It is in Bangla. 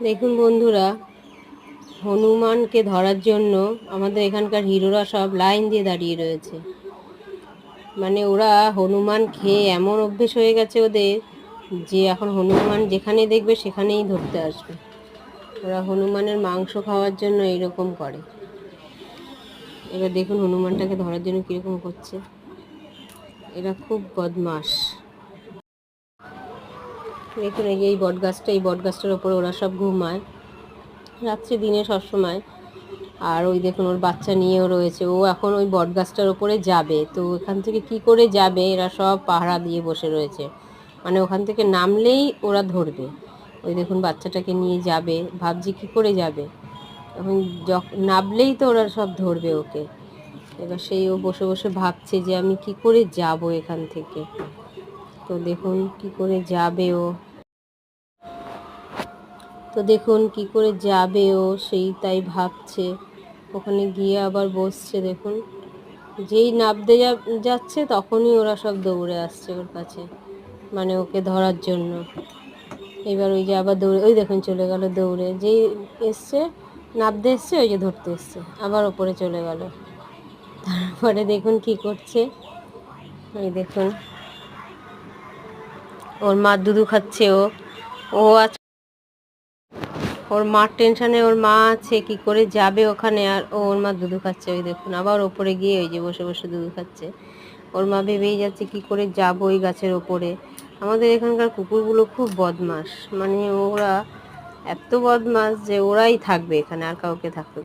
দেখুন বন্ধুরা, হনুমানকে ধরার জন্য আমাদের এখানকার হিরোরা সব লাইন দিয়ে দাঁড়িয়ে রয়েছে। মানে ওরা হনুমান খেয়ে এমন অভ্যেস হয়ে গেছে ওদের, যে এখন হনুমান যেখানে দেখবে সেখানেই ধরতে আসবে। ওরা হনুমানের মাংস খাওয়ার জন্য এইরকম করে। এবার দেখুন হনুমানটাকে ধরার জন্য কীরকম করছে। এরা খুব বদমাশ। দেখুন এই বটগাছটার ওপরে ওরা সব ঘুমায় রাত্রে দিনে সবসময়। আর ওই দেখুন ওর বাচ্চা নিয়েও রয়েছে। ও এখন ওই বটগাছটার ওপরে যাবে, তো এখান থেকে কি করে যাবে, এরা সব পাহারা দিয়ে বসে রয়েছে। মানে ওখান থেকে নামলেই ওরা ধরবে। ওই দেখুন বাচ্চাটাকে নিয়ে যাবে, ভাবছি কি করে যাবে। এখন নামলেই তো ওরা সব ধরবে ওকে। এবার ও বসে বসে ভাবছে যে আমি কি করে যাব এখান থেকে। তো দেখুন কি করে যাবে ও। কি করে যাবে ও, তাই ভাবছে। ওখানে গিয়ে আবার বসছে। দেখুন যেই নামতে যাচ্ছে তখনই ওরা সব দৌড়ে আসছে ওর কাছে, মানে ওকে ধরার জন্য। এবার ওই যে আবার দৌড়ে, ওই দেখুন চলে গেল দৌড়ে। যেই এসছে নামতে এসছে, ওই যে ধরতে এসছে, আবার ওপরে চলে গেল। তারপরে দেখুন কি করছে, এই দেখুন ওর মা দুধু খাচ্ছে। ও আজ ওর মার টেনশানে, ওর মা আছে কি করে যাবে ওখানে, আর ওর মা দুধু খাচ্ছে। ওই দেখুন আবার ওপরে গিয়ে ওই যে বসে বসে দুধু খাচ্ছে। ওর মা ভেবেই যাচ্ছে কি করে যাবো ওই গাছের ওপরে। আমাদের এখানকার কুকুরগুলো খুব বদমাস, মানে ওরা এত বদমাস যে ওরাই থাকবে এখানে, আর কাউকে থাকবে।